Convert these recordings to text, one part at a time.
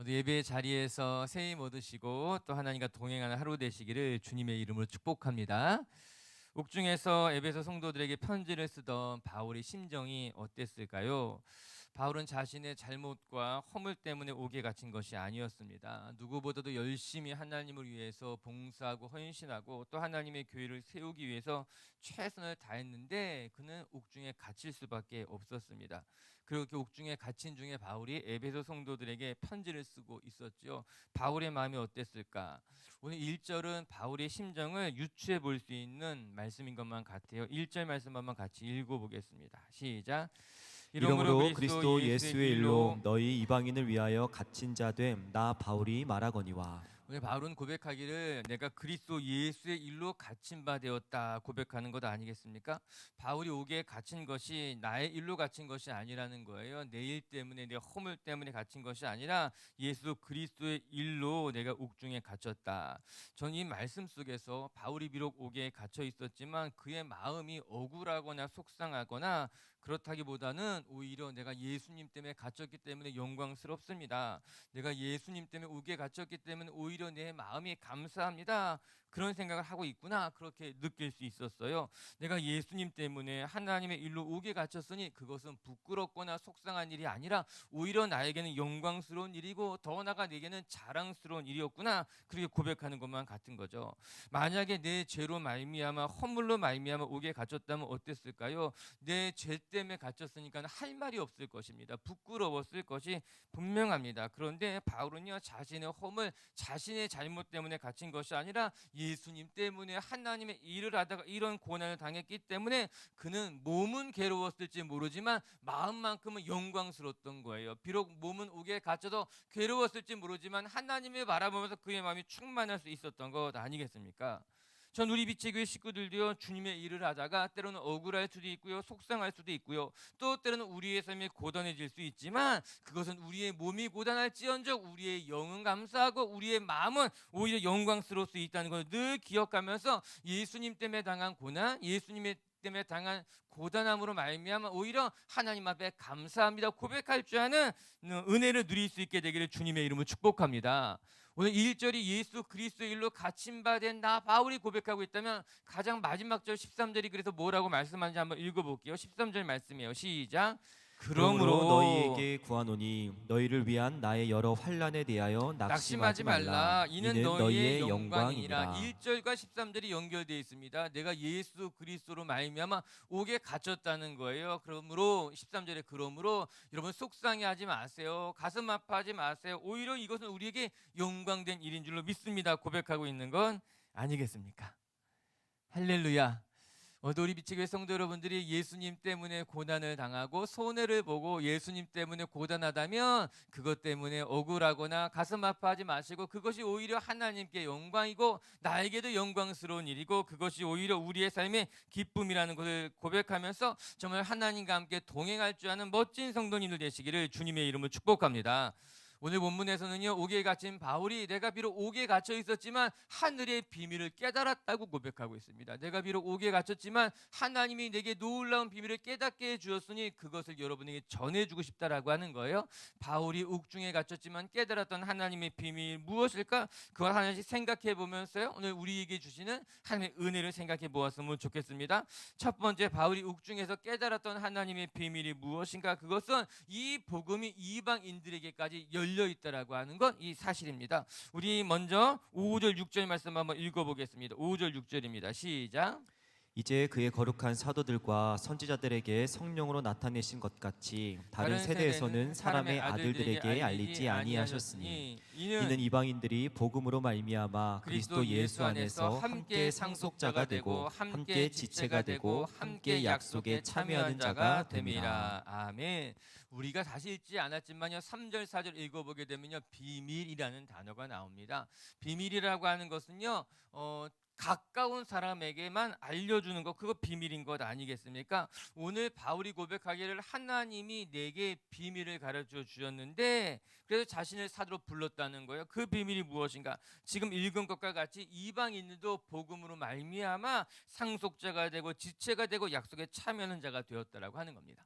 모두 예배의 자리에서 새 힘 얻으시고 또 하나님과 동행하는 하루 되시기를 주님의 이름으로 축복합니다. 옥중에서 에베소 성도들에게 편지를 쓰던 바울의 심정이 어땠을까요? 바울은 자신의 잘못과 허물 때문에 옥에 갇힌 것이 아니었습니다. 누구보다도 열심히 하나님을 위해서 봉사하고 헌신하고 또 하나님의 교회를 세우기 위해서 최선을 다했는데 그는 옥중에 갇힐 수밖에 없었습니다. 그렇게 옥중에 갇힌 중에 바울이 에베소 성도들에게 편지를 쓰고 있었죠. 바울의 마음이 어땠을까? 오늘 1절은 바울의 심정을 유추해 볼 수 있는 말씀인 것만 같아요. 1절 말씀 한번 같이 읽어보겠습니다. 시작. 이러므로 그리스도 예수의 일로 너희 이방인을 위하여 갇힌 자 됨 나 바울이 말하거니와. 오늘 바울은 고백하기를 내가 그리스도 예수의 일로 갇힌 바 되었다 고백하는 것 아니겠습니까? 바울이 옥에 갇힌 것이 나의 일로 갇힌 것이 아니라는 거예요. 내 일 때문에 내 허물 때문에 갇힌 것이 아니라 예수 그리스도의 일로 내가 옥중에 갇혔다. 전 이 말씀 속에서 바울이 비록 옥에 갇혀 있었지만 그의 마음이 억울하거나 속상하거나 그렇다기보다는 오히려 내가 예수님 때문에 갇혔기 때문에 영광스럽습니다. 내가 예수님 때문에 옥에 갇혔기 때문에 오히려 내 마음이 감사합니다. 그런 생각을 하고 있구나 그렇게 느낄 수 있었어요. 내가 예수님 때문에 하나님의 일로 옥에 갇혔으니 그것은 부끄럽거나 속상한 일이 아니라 오히려 나에게는 영광스러운 일이고 더 나아가 내게는 자랑스러운 일이었구나 그렇게 고백하는 것만 같은 거죠. 만약에 내 죄로 말미암아 허물로 말미암아 옥에 갇혔다면 어땠을까요? 내 죄 때문에 갇혔으니까 할 말이 없을 것입니다. 부끄러웠을 것이 분명합니다. 그런데 바울은요 자신의 허물 자신의 잘못 때문에 갇힌 것이 아니라 예수님 때문에 하나님의 일을 하다가 이런 고난을 당했기 때문에 그는 몸은 괴로웠을지 모르지만 마음만큼은 영광스러웠던 거예요. 비록 몸은 옥에 갇혀도 괴로웠을지 모르지만 하나님을 바라보면서 그의 마음이 충만할 수 있었던 것 아니겠습니까? 전 우리 빛의 교회 식구들도요 주님의 일을 하다가 때로는 억울할 수도 있고요 속상할 수도 있고요 또 때로는 우리의 삶이 고단해질 수 있지만 그것은 우리의 몸이 고단할지언정 우리의 영은 감사하고 우리의 마음은 오히려 영광스러울 수 있다는 걸 늘 기억하면서 예수님 때문에 당한 고난 예수님의 때문에 당한 고단함으로 말미암아 오히려 하나님 앞에 감사합니다 고백할 줄 아는 은혜를 누릴 수 있게 되기를 주님의 이름으로 축복합니다. 오늘 1절이 예수 그리스도의 일로 갇힌 바 된 나 바울이 고백하고 있다면 가장 마지막 절 13절이 그래서 뭐라고 말씀하는지 한번 읽어볼게요. 13절 말씀이에요. 시작. 그러므로 그러므로 너희에게 구하노니 너희를 위한 나의 여러 환난에 대하여 낙심하지 낙심하지 말라. 말라. 이는 이는 너희의 너희의 영광이니라. 영광이니라. 1절과 13절이 연결되어 있습니다. 내가 예수 그리스도로 말미암아 옥에 갇혔다는 거예요. 그러므로 13절에 그러므로 여러분 속상해하지 마세요. 가슴 아파하지 마세요. 오히려 이것은 우리에게 영광된 일인 줄로 믿습니다. 고백하고 있는 건 아니겠습니까? 할렐루야. 우리 빛의 성도 여러분들이 예수님 때문에 고난을 당하고 손해를 보고 예수님 때문에 고단하다면 그것 때문에 억울하거나 가슴 아파하지 마시고 그것이 오히려 하나님께 영광이고 나에게도 영광스러운 일이고 그것이 오히려 우리의 삶의 기쁨이라는 것을 고백하면서 정말 하나님과 함께 동행할 줄 아는 멋진 성도님들 되시기를 주님의 이름으로 축복합니다. 오늘 본문에서는요 옥에 갇힌 바울이 내가 비록 옥에 갇혀 있었지만 하늘의 비밀을 깨달았다고 고백하고 있습니다. 내가 비록 옥에 갇혔지만 하나님이 내게 놀라운 비밀을 깨닫게 해주었으니 그것을 여러분에게 전해주고 싶다라고 하는 거예요. 바울이 옥중에 갇혔지만 깨달았던 하나님의 비밀 무엇일까? 그걸 하나씩 생각해 보면서요 오늘 우리에게 주시는 하나님의 은혜를 생각해 보았으면 좋겠습니다. 첫 번째 바울이 옥중에서 깨달았던 하나님의 비밀이 무엇인가? 그것은 이 복음이 이방인들에게까지 열려 있다라고 하는 건 이 사실입니다. 우리 먼저 5절 6절 말씀 한번 읽어보겠습니다. 5절 6절입니다. 시작. 이제 그의 거룩한 사도들과 선지자들에게 성령으로 나타내신 것 같이 다른 세대에서는 사람의 아들들에게 알리지 아니하셨으니 이는 이방인들이 복음으로 말미암아 그리스도 예수 안에서 함께 상속자가 되고 함께 지체가 되고 함께 약속에 참여하는 자가 됨이라. 아멘. 우리가 다시 읽지 않았지만요 3절 4절 읽어보게 되면요 비밀이라는 단어가 나옵니다. 비밀이라고 하는 것은요 가까운 사람에게만 알려주는 것 그거 비밀인 것 아니겠습니까? 오늘 바울이 고백하기를 하나님이 내게 비밀을 가르쳐 주셨는데 그래서 자신을 사도로 불렀다는 거예요. 그 비밀이 무엇인가? 지금 읽은 것과 같이 이방인들도 복음으로 말미암아 상속자가 되고 지체가 되고 약속에 참여하는 자가 되었다라고 하는 겁니다.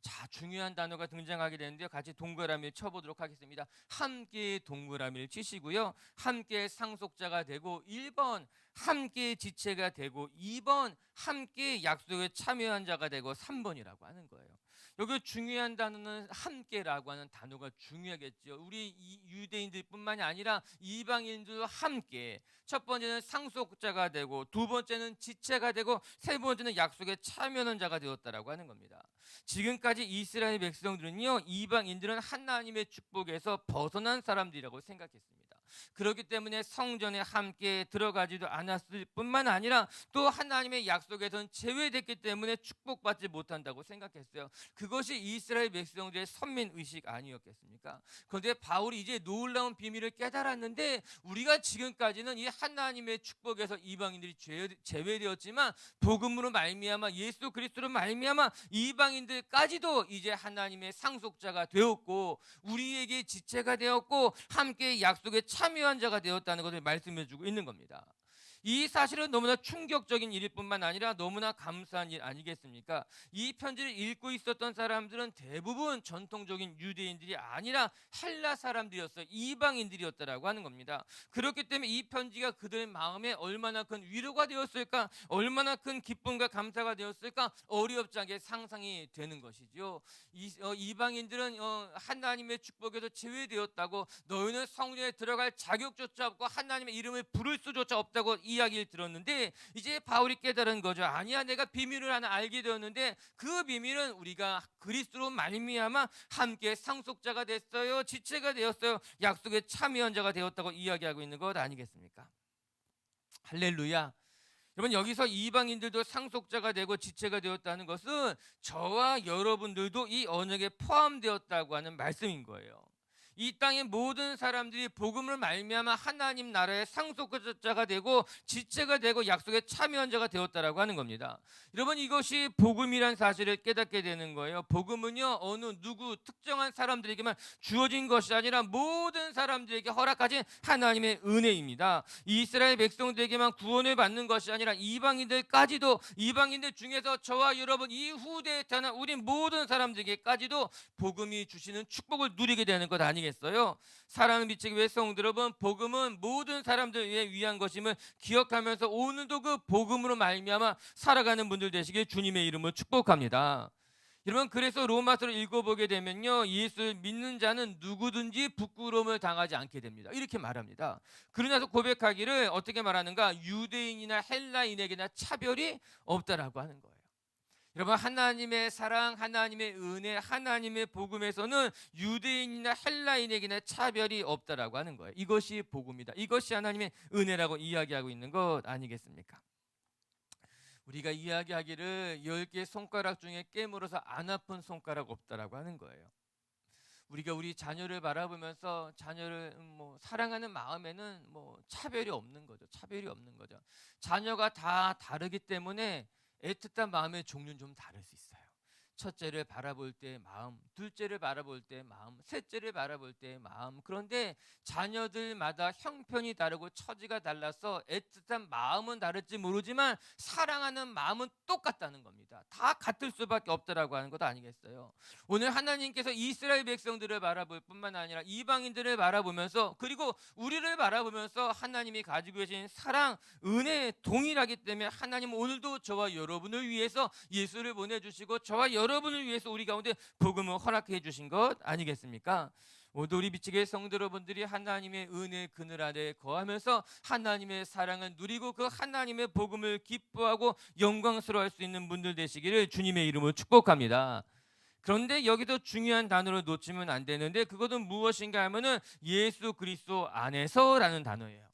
자, 중요한 단어가 등장하게 되는데요. 같이 동그라미를 쳐보도록 하겠습니다. 함께 동그라미를 치시고요. 함께 상속자가 되고 1번 함께 지체가 되고 2번 함께 약속에 참여한 자가 되고 3번이라고 하는 거예요. 여기 중요한 단어는 함께라고 하는 단어가 중요하겠죠. 우리 유대인들뿐만이 아니라 이방인들도 함께. 첫 번째는 상속자가 되고 두 번째는 지체가 되고 세 번째는 약속에 참여하는 자가 되었다라고 하는 겁니다. 지금까지 이스라엘 백성들은요, 이방인들은 하나님의 축복에서 벗어난 사람들이라고 생각했습니다. 그렇기 때문에 성전에 함께 들어가지도 않았을 뿐만 아니라 또 하나님의 약속에선 제외됐기 때문에 축복받지 못한다고 생각했어요. 그것이 이스라엘 백성들의 선민의식 아니었겠습니까? 그런데 바울이 이제 놀라운 비밀을 깨달았는데, 우리가 지금까지는 이 하나님의 축복에서 이방인들이 제외되었지만 복음으로 말미암아 예수 그리스도로 말미암아 이방인들까지도 이제 하나님의 상속자가 되었고 우리에게 지체가 되었고 함께 약속에 참여한 자가 되었다는 것을 말씀해 주고 있는 겁니다. 이 사실은 너무나 충격적인 일일 뿐만 아니라 너무나 감사한 일 아니겠습니까? 이 편지를 읽고 있었던 사람들은 대부분 전통적인 유대인들이 아니라 헬라 사람들이었어요. 이방인들이었다라고 하는 겁니다. 그렇기 때문에 이 편지가 그들의 마음에 얼마나 큰 위로가 되었을까, 얼마나 큰 기쁨과 감사가 되었을까 어렵지 않게 상상이 되는 것이죠. 이방인들은 하나님의 축복에서 제외되었다고, 너희는 성전에 들어갈 자격조차 없고 하나님의 이름을 부를 수조차 없다고 이야기를 들었는데, 이제 바울이 깨달은 거죠. 아니야, 내가 비밀을 하나 알게 되었는데 그 비밀은 우리가 그리스도로 말미암아 함께 상속자가 됐어요, 지체가 되었어요, 약속에 참여한 자가 되었다고 이야기하고 있는 것 아니겠습니까? 할렐루야. 여러분, 여기서 이방인들도 상속자가 되고 지체가 되었다는 것은 저와 여러분들도 이 언약에 포함되었다고 하는 말씀인 거예요. 이 땅의 모든 사람들이 복음을 말미암아 하나님 나라의 상속자가 되고 지체가 되고 약속에 참여한 자가 되었다라고 하는 겁니다. 여러분, 이것이 복음이란 사실을 깨닫게 되는 거예요. 복음은요, 어느 누구 특정한 사람들에게만 주어진 것이 아니라 모든 사람들에게 허락하신 하나님의 은혜입니다. 이스라엘 백성들에게만 구원을 받는 것이 아니라 이방인들까지도, 이방인들 중에서 저와 여러분 이 후대에 태어난 우리 모든 사람들에게까지도 복음이 주시는 축복을 누리게 되는 것 아니겠습니까? 사랑을 미치기 위해 성도 여러분, 복음은 모든 사람들을 위한 것임을 기억하면서 오늘도 그 복음으로 말미암아 살아가는 분들 되시길 주님의 이름으로 축복합니다. 여러분, 그래서 로마서를 읽어보게 되면요, 예수를 믿는 자는 누구든지 부끄러움을 당하지 않게 됩니다. 이렇게 말합니다. 그러나서 고백하기를 어떻게 말하는가? 유대인이나 헬라인에게나 차별이 없다라고 하는 거예요. 여러분, 하나님의 사랑, 하나님의 은혜, 하나님의 복음에서는 유대인이나 헬라인에게는 차별이 없다라고 하는 거예요. 이것이 복음이다. 이것이 하나님의 은혜라고 이야기하고 있는 것 아니겠습니까? 우리가 이야기하기를 10개 손가락 중에 깨물어서 안 아픈 손가락 없다라고 하는 거예요. 우리가 우리 자녀를 바라보면서 자녀를 사랑하는 마음에는 차별이 없는 거죠. 차별이 없는 거죠. 자녀가 다 다르기 때문에 애틋한 마음의 종류는 좀 다를 수 있어요. 첫째를 바라볼 때의 마음, 둘째를 바라볼 때의 마음, 셋째를 바라볼 때의 마음. 그런데 자녀들마다 형편이 다르고 처지가 달라서 애틋한 마음은 다를지 모르지만 사랑하는 마음은 똑같다는 겁니다. 다 같을 수밖에 없다라고 하는 것 아니겠어요? 오늘 하나님께서 이스라엘 백성들을 바라볼 뿐만 아니라 이방인들을 바라보면서, 그리고 우리를 바라보면서 하나님이 가지고 계신 사랑, 은혜 동일하기 때문에 하나님은 오늘도 저와 여러분을 위해서 예수를 보내주시고 저와 여러분을 위해서 우리 가운데 복음을 허락해 주신 것 아니겠습니까? 모두 우리 미치게 성도 여러분들이 하나님의 은혜 그늘 아래 거하면서 하나님의 사랑을 누리고 그 하나님의 복음을 기뻐하고 영광스러워할 수 있는 분들 되시기를 주님의 이름으로 축복합니다. 그런데 여기서 중요한 단어를 놓치면 안 되는데, 그것은 무엇인가 하면은 예수 그리스도 안에서라는 단어예요.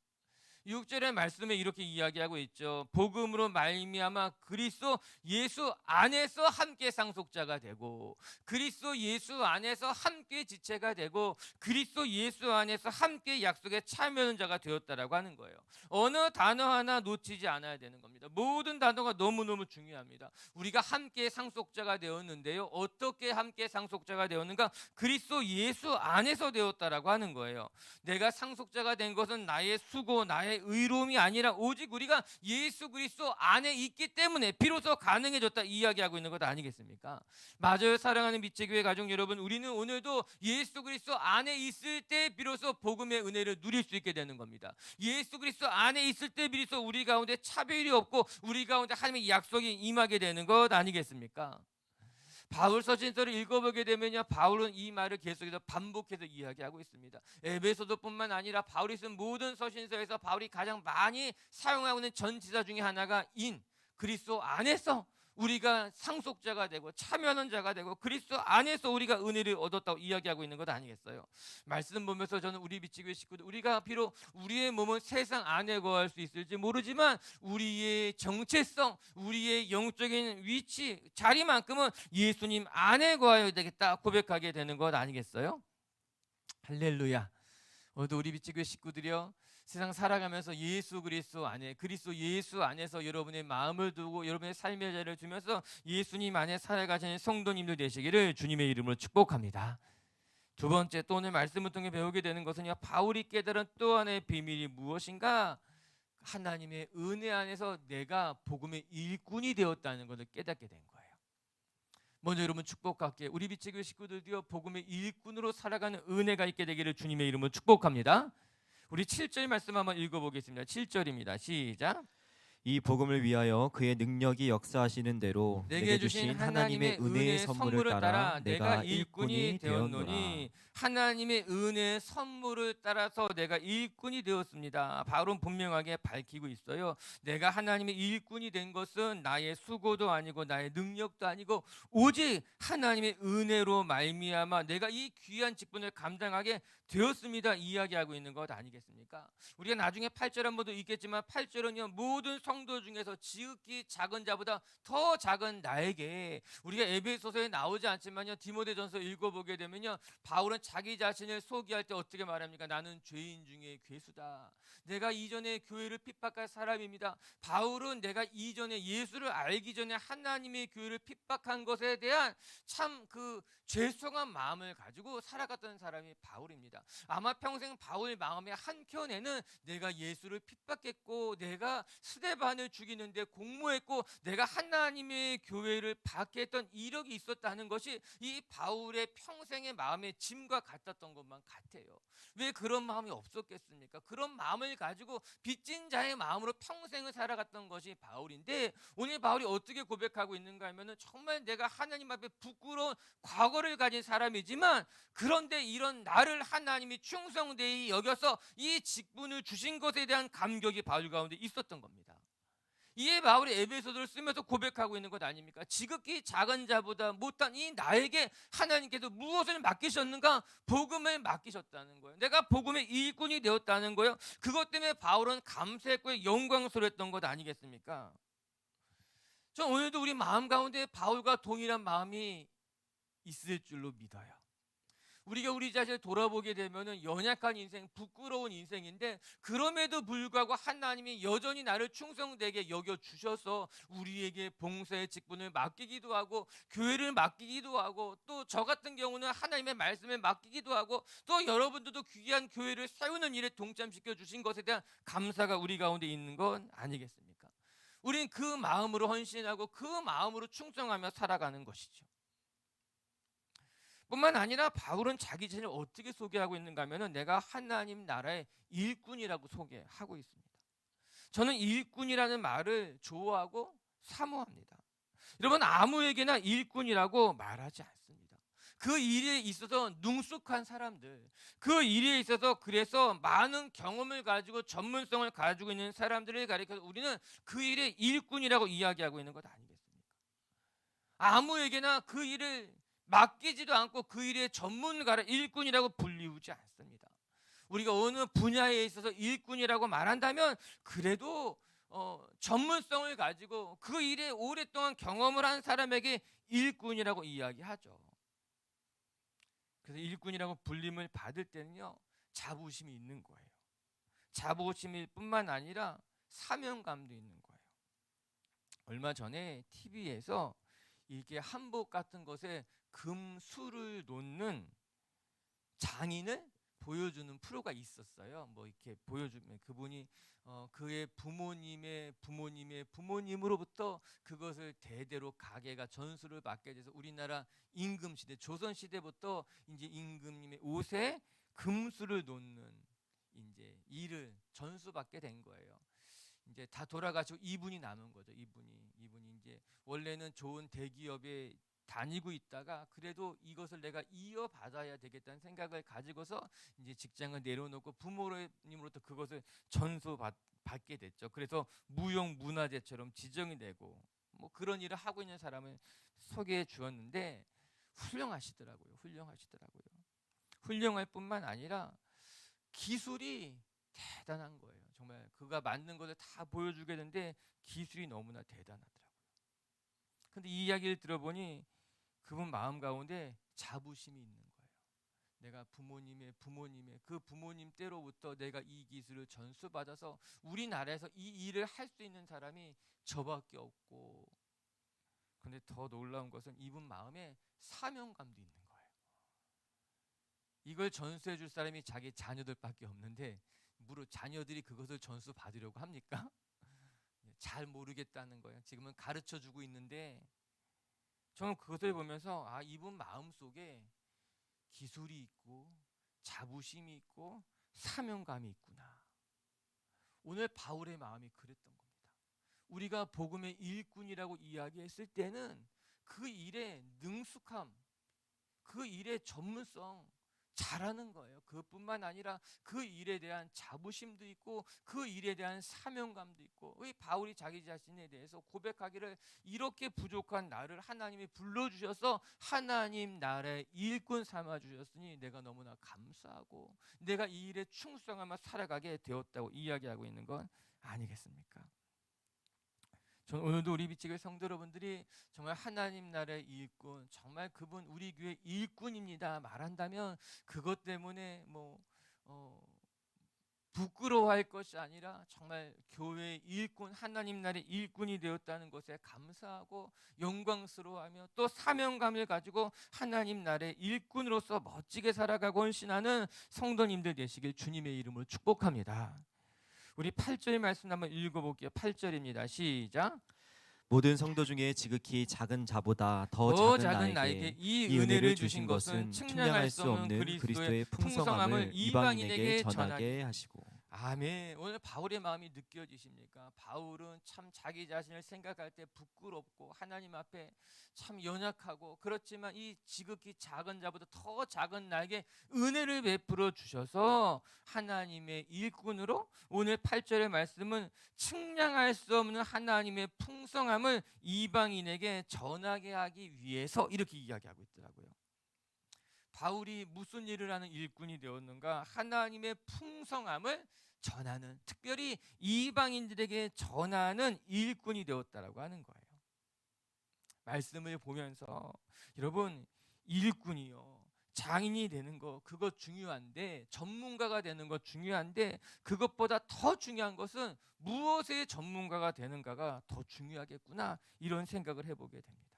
6절의 말씀에 이렇게 이야기하고 있죠. 복음으로 말미암아 그리스도 예수 안에서 함께 상속자가 되고, 그리스도 예수 안에서 함께 지체가 되고, 그리스도 예수 안에서 함께 약속에 참여하는 자가 되었다라고 하는 거예요. 어느 단어 하나 놓치지 않아야 되는 겁니다. 모든 단어가 너무너무 중요합니다. 우리가 함께 상속자가 되었는데요, 어떻게 함께 상속자가 되었는가? 그리스도 예수 안에서 되었다라고 하는 거예요. 내가 상속자가 된 것은 나의 수고, 나의 나의 의로움이 아니라 오직 우리가 예수 그리스도 안에 있기 때문에 비로소 가능해졌다 이야기하고 있는 것 아니겠습니까? 맞아요. 사랑하는 빛의교회 가족 여러분, 우리는 오늘도 예수 그리스도 안에 있을 때 비로소 복음의 은혜를 누릴 수 있게 되는 겁니다. 예수 그리스도 안에 있을 때 비로소 우리 가운데 차별이 없고 우리 가운데 하나님의 약속이 임하게 되는 것 아니겠습니까? 바울 서신서를 읽어보게 되면요, 바울은 이 말을 계속해서 반복해서 이야기하고 있습니다. 에베소서뿐만 아니라 바울이 쓴 모든 서신서에서 바울이 가장 많이 사용하고 있는 전치사 중에 하나가 인, 그리스도 안에서 우리가 상속자가 되고 참여하는 자가 되고 그리스도 안에서 우리가 은혜를 얻었다고 이야기하고 있는 것 아니겠어요? 말씀 보면서 저는 우리 빛의교회 식구들, 우리가 비록 우리의 몸은 세상 안에 거할 수 있을지 모르지만 우리의 정체성, 우리의 영적인 위치, 자리만큼은 예수님 안에 거해야 되겠다 고백하게 되는 것 아니겠어요? 할렐루야. 오늘도 우리 빛의교회 식구들이요, 세상 살아가면서 예수 그리스도 안에, 그리스도 예수 안에서 여러분의 마음을 두고 여러분의 삶의 자리를 주면서 예수님 안에 살아가시는 성도님들 되시기를 주님의 이름으로 축복합니다. 두 번째, 또 오늘 말씀을 통해 배우게 되는 것은요, 바울이 깨달은 또 하나의 비밀이 무엇인가? 하나님의 은혜 안에서 내가 복음의 일꾼이 되었다는 것을 깨닫게 된 거예요. 먼저 여러분 축복할게요. 우리 빛의교회 식구들도요, 복음의 일꾼으로 살아가는 은혜가 있게 되기를 주님의 이름으로 축복합니다. 우리 7절 말씀 한번 읽어보겠습니다. 7절입니다. 시작. 이 복음을 위하여 그의 능력이 역사하시는 대로 내게 주신 하나님의 은혜의 선물을 따라 내가 일꾼이 되었노니, 하나님의 은혜의 선물을 따라서 내가 일꾼이 되었습니다. 바울은 분명하게 밝히고 있어요. 내가 하나님의 일꾼이 된 것은 나의 수고도 아니고 나의 능력도 아니고 오직 하나님의 은혜로 말미암아 내가 이 귀한 직분을 감당하게 되었습니다 이야기하고 있는 것 아니겠습니까? 우리가 나중에 8절 한번 더 읽겠지만 8절은요, 모든 성도 중에서 지극히 작은 자보다 더 작은 나에게, 우리가 에베소서에 나오지 않지만요, 디모데전서 읽어보게 되면요, 바울은 자기 자신을 소개할 때 어떻게 말합니까? 나는 죄인 중에 괴수다. 내가 이전에 교회를 핍박할 사람입니다. 바울은 내가 이전에 예수를 알기 전에 하나님의 교회를 핍박한 것에 대한 참 그 죄송한 마음을 가지고 살아갔던 사람이 바울입니다. 아마 평생 바울 마음의 한켠에는 내가 예수를 핍박했고 내가 스데반을 죽이는데 공모했고 내가 하나님의 교회를 박해했던 이력이 있었다는 것이 이 바울의 평생의 마음의 짐과 같았던 것만 같아요. 왜 그런 마음이 없었겠습니까? 그런 마음을 가지고 빚진 자의 마음으로 평생을 살아갔던 것이 바울인데, 오늘 바울이 어떻게 고백하고 있는가 하면은, 정말 내가 하나님 앞에 부끄러운 과거를 가진 사람이지만 그런데 이런 나를 하나님이 충성되이 여겨서 이 직분을 주신 것에 대한 감격이 바울 가운데 있었던 겁니다. 이에 바울이 에베소서를 쓰면서 고백하고 있는 것 아닙니까? 지극히 작은 자보다 못한 이 나에게 하나님께서 무엇을 맡기셨는가? 복음을 맡기셨다는 거예요. 내가 복음의 일꾼이 되었다는 거예요. 그것 때문에 바울은 감사했고 영광스러웠던 것 아니겠습니까? 전 오늘도 우리 마음 가운데 바울과 동일한 마음이 있을 줄로 믿어요. 우리가 우리 자신을 돌아보게 되면은 연약한 인생, 부끄러운 인생인데, 그럼에도 불구하고 하나님이 여전히 나를 충성되게 여겨 주셔서 우리에게 봉사의 직분을 맡기기도 하고 교회를 맡기기도 하고 또 저 같은 경우는 하나님의 말씀을 맡기기도 하고 또 여러분들도 귀한 교회를 세우는 일에 동참시켜 주신 것에 대한 감사가 우리 가운데 있는 건 아니겠습니까? 우리는 그 마음으로 헌신하고 그 마음으로 충성하며 살아가는 것이죠. 뿐만 아니라 바울은 자기 자신을 어떻게 소개하고 있는가 하면은, 내가 하나님 나라의 일꾼이라고 소개하고 있습니다. 저는 일꾼이라는 말을 좋아하고 사모합니다. 여러분, 아무에게나 일꾼이라고 말하지 않습니다. 그 일에 있어서 능숙한 사람들, 그 일에 있어서 그래서 많은 경험을 가지고 전문성을 가지고 있는 사람들을 가리켜서 우리는 그 일의 일꾼이라고 이야기하고 있는 것 아니겠습니까? 아무에게나 그 일을 맡기지도 않고 그 일의 전문가를 일꾼이라고 불리우지 않습니다. 우리가 어느 분야에 있어서 일꾼이라고 말한다면 그래도 전문성을 가지고 그 일에 오랫동안 경험을 한 사람에게 일꾼이라고 이야기하죠. 그래서 일꾼이라고 불림을 받을 때는요, 자부심이 있는 거예요. 자부심일 뿐만 아니라 사명감도 있는 거예요. 얼마 전에 TV에서 이렇게 한복 같은 것에 금수를 놓는 장인을 보여주는 프로가 있었어요. 뭐 이렇게 보여주면 그분이 그의 부모님의 부모님으로부터 그것을 대대로 가게가 전수를 받게 돼서 우리나라 임금 시대, 조선 시대부터 이제 임금님의 옷에 금수를 놓는 이제 일을 전수받게 된 거예요. 이제 다 돌아가시고 이분이 남은 거죠. 이분이 이제 원래는 좋은 대기업에 다니고 있다가 그래도 이것을 내가 이어받아야 되겠다는 생각을 가지고서 이제 직장을 내려놓고 부모님으로부터 그것을 전수받게 됐죠. 그래서 무형문화재처럼 지정이 되고 뭐 그런 일을 하고 있는 사람을 소개해 주었는데 훌륭하시더라고요. 훌륭할 뿐만 아니라 기술이 대단한 거예요. 정말 그가 만든 것을 다 보여주게 되는데 기술이 너무나 대단하더라고요. 근데 이 이야기를 들어보니 그분 마음 가운데 자부심이 있는 거예요. 내가 부모님의 그 부모님 때로부터 내가 이 기술을 전수받아서 우리나라에서 이 일을 할 수 있는 사람이 저밖에 없고, 근데 더 놀라운 것은 이분 마음에 사명감도 있는 거예요. 이걸 전수해 줄 사람이 자기 자녀들밖에 없는데 무릇 자녀들이 그것을 전수 받으려고 합니까? 잘 모르겠다는 거예요. 지금은 가르쳐 주고 있는데 저는 그것을 보면서 아, 이분 마음속에 기술이 있고 자부심이 있고 사명감이 있구나. 오늘 바울의 마음이 그랬던 겁니다. 우리가 복음의 일꾼이라고 이야기했을 때는 그 일의 능숙함, 그 일의 전문성 잘하는 거예요. 그것뿐만 아니라 그 일에 대한 자부심도 있고 그 일에 대한 사명감도 있고, 왜 바울이 자기 자신에 대해서 고백하기를 이렇게 부족한 나를 하나님이 불러주셔서 하나님 나라의 일꾼 삼아주셨으니 내가 너무나 감사하고 내가 이 일에 충성하며 살아가게 되었다고 이야기하고 있는 건 아니겠습니까? 저는 오늘도 우리 비치교회 성도 여러분들이 정말 하나님 나라의 일꾼, 정말 그분 우리 교회 일꾼입니다 말한다면 그것 때문에 부끄러워할 것이 아니라 정말 교회의 일꾼, 하나님 나라의 일꾼이 되었다는 것에 감사하고 영광스러워하며 또 사명감을 가지고 하나님 나라의 일꾼으로서 멋지게 살아가고 헌신하는 성도님들 되시길 주님의 이름으로 축복합니다. 우리 8절 말씀 한번 읽어볼게요. 8절입니다. 시작. 모든 성도 중에 지극히 작은 자보다 더 작은 나에게 이 은혜를 주신 것은 측량할 수 없는 그리스도의 풍성함을 이방인에게 전하게 하시고. 아멘. 오늘 바울의 마음이 느껴지십니까? 바울은 참 자기 자신을 생각할 때 부끄럽고 하나님 앞에 참 연약하고, 그렇지만 이 지극히 작은 자보다 더 작은 나에게 은혜를 베풀어 주셔서 하나님의 일꾼으로 오늘 8절의 말씀은 측량할 수 없는 하나님의 풍성함을 이방인에게 전하게 하기 위해서 이렇게 이야기하고 있더라고요. 바울이 무슨 일을 하는 일꾼이 되었는가? 하나님의 풍성함을 전하는, 특별히 이방인들에게 전하는 일꾼이 되었다라고 하는 거예요. 말씀을 보면서 여러분, 일꾼이요, 장인이 되는 거 그거 중요한데, 전문가가 되는 거 중요한데, 그것보다 더 중요한 것은 무엇의 전문가가 되는가가 더 중요하겠구나, 이런 생각을 해보게 됩니다.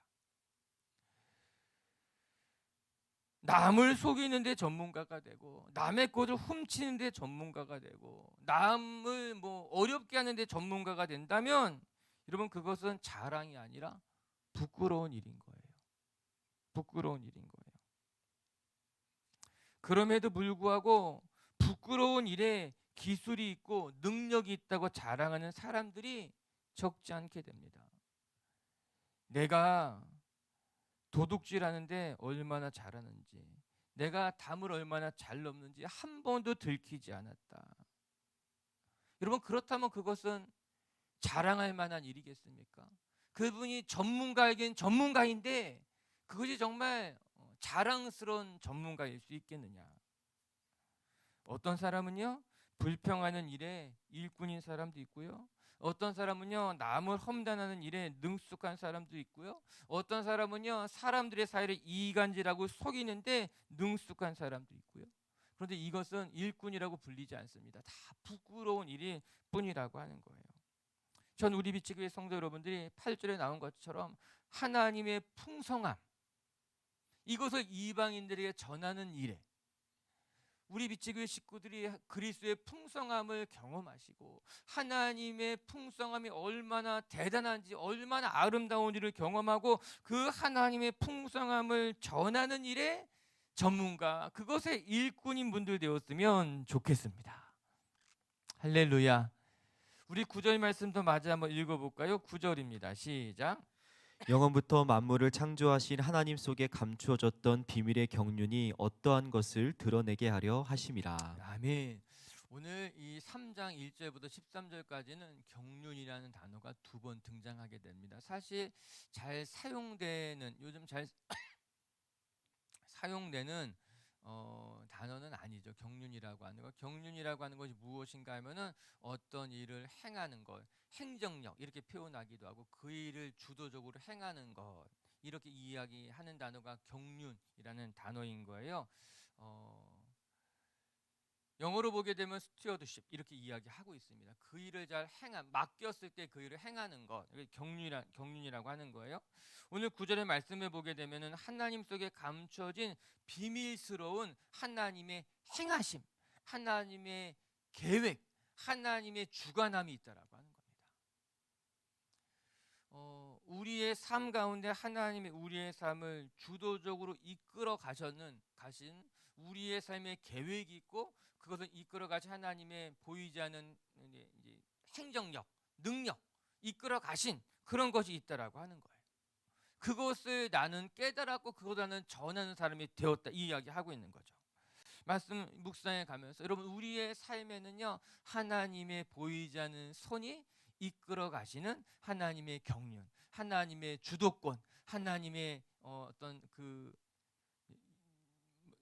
남을 속이는데 전문가가 되고, 남의 것을 훔치는데 전문가가 되고, 남을 어렵게 하는데 전문가가 된다면 여러분, 그것은 자랑이 아니라 부끄러운 일인 거예요. 부끄러운 일인 거예요. 그럼에도 불구하고 부끄러운 일에 기술이 있고 능력이 있다고 자랑하는 사람들이 적지 않게 됩니다. 내가 도둑질하는데 얼마나 잘하는지, 내가 담을 얼마나 잘 넘는지 한 번도 들키지 않았다. 여러분, 그렇다면 그것은 자랑할 만한 일이겠습니까? 그분이 전문가에겐 전문가인데 그것이 정말 자랑스러운 전문가일 수 있겠느냐? 어떤 사람은요, 불평하는 일에 일꾼인 사람도 있고요, 어떤 사람은요, 남을 험담하는 일에 능숙한 사람도 있고요, 어떤 사람은요, 사람들의 사이를 이간질하고 속이는데 능숙한 사람도 있고요. 그런데 이것은 일꾼이라고 불리지 않습니다. 다 부끄러운 일일 뿐이라고 하는 거예요. 전 우리 비치교회 성도 여러분들이 8절에 나온 것처럼 하나님의 풍성함, 이것을 이방인들에게 전하는 일에 우리 비치교회 식구들이 그리스도의 풍성함을 경험하시고 하나님의 풍성함이 얼마나 대단한지 얼마나 아름다운지를 경험하고 그 하나님의 풍성함을 전하는 일에 전문가, 그것의 일꾼인 분들 되었으면 좋겠습니다. 할렐루야. 우리 9절 말씀도 마저 한번 읽어볼까요? 9절입니다. 시작. 영원부터 만물을 창조하신 하나님 속에 감추어졌던 비밀의 경륜이 어떠한 것을 드러내게 하려 하심이라. 아멘. 오늘 이 3장 1절부터 13절까지는 경륜이라는 단어가 2번 등장하게 됩니다. 사실 잘 사용되는, 요즘 잘 사용되는 단어는 아니죠. 경륜이라고 하는 것. 경륜이라고 하는 것이 무엇인가 하면은 어떤 일을 행하는 것, 행정력 이렇게 표현하기도 하고 그 일을 주도적으로 행하는 것, 이렇게 이야기하는 단어가 경륜이라는 단어인 거예요. 영어로 보게 되면 스튜어드십 이렇게 이야기하고 있습니다. 그 일을 잘 맡겼을 때 그 일을 행하는 것, 경륜이라고 하는 거예요. 오늘 9절의 말씀을 보게 되면은 하나님 속에 감춰진 비밀스러운 하나님의 행하심, 하나님의 계획, 하나님의 주관함이 있다라고 하는 겁니다. 우리의 삶 가운데 하나님의 우리의 삶을 주도적으로 이끌어 가신 우리의 삶의 계획이 있고 그것을 이끌어 가신 하나님의 보이지 않는 이제 행정력, 능력 이끌어 가신 그런 것이 있다라고 하는 거예요. 그것을 나는 깨달았고 그것을 나는 전하는 사람이 되었다, 이 이야기 하고 있는 거죠. 말씀 묵상해 가면서 여러분, 우리의 삶에는요 하나님의 보이지 않는 손이 이끌어 가시는 하나님의 경륜, 하나님의 주도권, 하나님의 어떤 그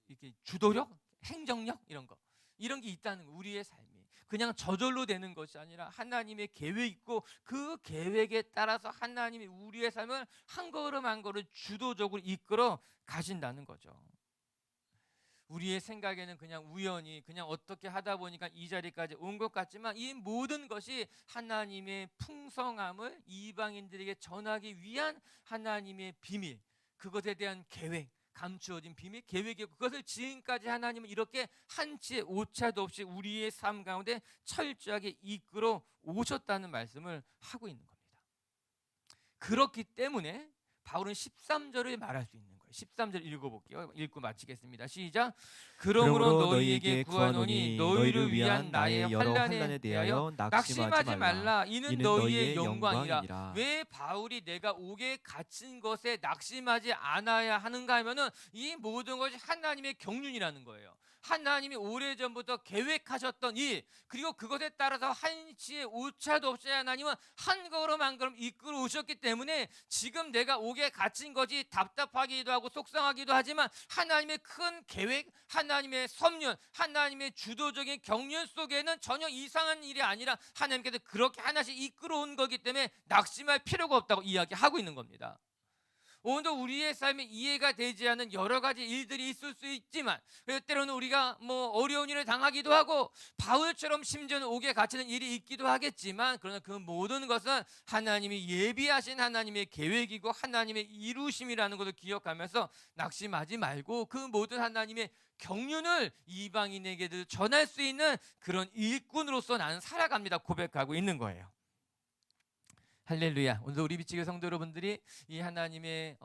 이렇게 주도력, 행정력 이런 게 있다는 거. 우리의 삶이 그냥 저절로 되는 것이 아니라 하나님의 계획이 있고 그 계획에 따라서 하나님이 우리의 삶을 한 걸음 한 걸음 주도적으로 이끌어 가신다는 거죠. 우리의 생각에는 그냥 우연히 그냥 어떻게 하다 보니까 이 자리까지 온 것 같지만 이 모든 것이 하나님의 풍성함을 이방인들에게 전하기 위한 하나님의 비밀, 그것에 대한 계획, 감추어진 비밀, 계획이고 그것을 지금까지 하나님은 이렇게 한치의 오차도 없이 우리의 삶 가운데 철저하게 이끌어 오셨다는 말씀을 하고 있는 겁니다. 그렇기 때문에 바울은 13절을 말할 수 있는 거예요. 13절 읽어볼게요. 읽고 마치겠습니다. 시작. 그러므로 너희에게 구하노니 너희를 위한 나의 환난에 대하여 낙심하지 말라. 이는 너희의 영광이라. 왜 바울이 내가 옥에 갇힌 것에 낙심하지 않아야 하는가 하면은 이 모든 것이 하나님의 경륜이라는 거예요. 하나님이 오래전부터 계획하셨던 일, 그리고 그것에 따라서 한치의 오차도 없이 하나님은 한 걸음 한 걸음 이끌어 오셨기 때문에 지금 내가 옥에 갇힌 것이 답답하기도 하고 속상하기도 하지만 하나님의 큰 계획, 하나님의 섭륜, 하나님의 주도적인 경륜 속에는 전혀 이상한 일이 아니라 하나님께서 그렇게 하나씩 이끌어 온 거기 때문에 낙심할 필요가 없다고 이야기하고 있는 겁니다. 오늘도 우리의 삶에 이해가 되지 않는 여러 가지 일들이 있을 수 있지만 때로는 우리가 어려운 일을 당하기도 하고 바울처럼 심지어는 옥에 갇히는 일이 있기도 하겠지만, 그러나 그 모든 것은 하나님이 예비하신 하나님의 계획이고 하나님의 이루심이라는 것을 기억하면서 낙심하지 말고 그 모든 하나님의 경륜을 이방인에게도 전할 수 있는 그런 일꾼으로서 나는 살아갑니다 고백하고 있는 거예요. 할렐루야. 오늘 우리 비치교 성도 여러분들이 이 하나님의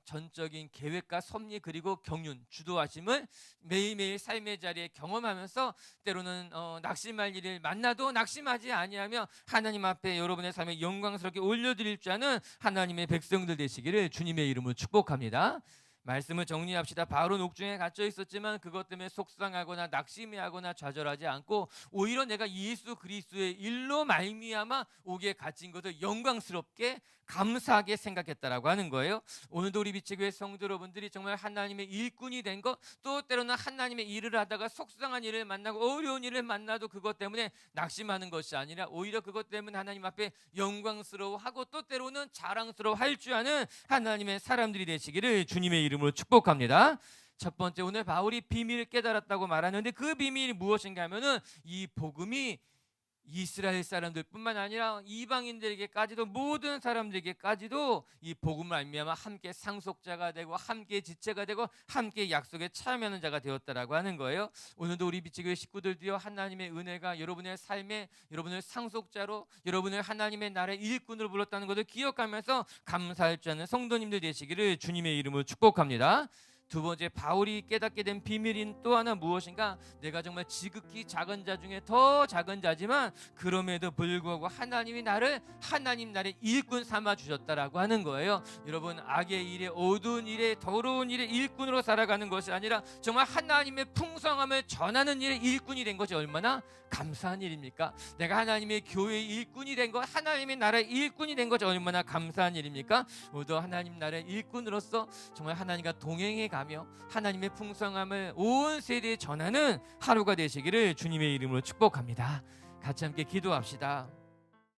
전적인 계획과 섭리 그리고 경륜, 주도하심을 매일매일 삶의 자리에 경험하면서 때로는 낙심할 일을 만나도 낙심하지 아니하며 하나님 앞에 여러분의 삶에 영광스럽게 올려드릴 줄 아는 하나님의 백성들 되시기를 주님의 이름으로 축복합니다. 말씀을 정리합시다. 바울은 옥중에 갇혀 있었지만 그것 때문에 속상하거나 낙심하거나 좌절하지 않고 오히려 내가 예수 그리스도의 일로 말미암아 옥에 갇힌 것을 영광스럽게 감사하게 생각했다라고 하는 거예요. 오늘도 우리 비치교회 성도 여러분들이 정말 하나님의 일꾼이 된 것, 또 때로는 하나님의 일을 하다가 속상한 일을 만나고 어려운 일을 만나도 그것 때문에 낙심하는 것이 아니라 오히려 그것 때문에 하나님 앞에 영광스러워하고 또 때로는 자랑스러워할 줄 아는 하나님의 사람들이 되시기를 주님의 이름으로 축복합니다. 첫 번째, 오늘 바울이 비밀을 깨달았다고 말하는데 그 비밀이 무엇인가 하면은 이 복음이 이스라엘 사람들뿐만 아니라 이방인들에게까지도 모든 사람들에게까지도 이 복음을 알미하며 함께 상속자가 되고 함께 지체가 되고 함께 약속에 참여하는 자가 되었다라고 하는 거예요. 오늘도 우리 비치교회 식구들도요, 하나님의 은혜가 여러분의 삶에 여러분을 상속자로, 여러분을 하나님의 나라의 일꾼으로 불렀다는 것을 기억하면서 감사할 줄 아는 성도님들 되시기를 주님의 이름으로 축복합니다. 두 번째, 바울이 깨닫게 된 비밀인 또 하나 무엇인가? 내가 정말 지극히 작은 자 중에 더 작은 자지만 그럼에도 불구하고 하나님이 나를 하나님 나라의 일꾼 삼아 주셨다라고 하는 거예요. 여러분, 악의 일에, 어두운 일에, 더러운 일에 일꾼으로 살아가는 것이 아니라 정말 하나님의 풍성함을 전하는 일에 일꾼이 된 것이 얼마나 감사한 일입니까? 내가 하나님의 교회의 일꾼이 된 것, 하나님의 나라의 일꾼이 된 것이 얼마나 감사한 일입니까? 모두 하나님 나라의 일꾼으로서 정말 하나님과 동행해 가며 하나님의 풍성함을 온 세대에 전하는 하루가 되시기를 주님의 이름으로 축복합니다. 같이 함께 기도합시다.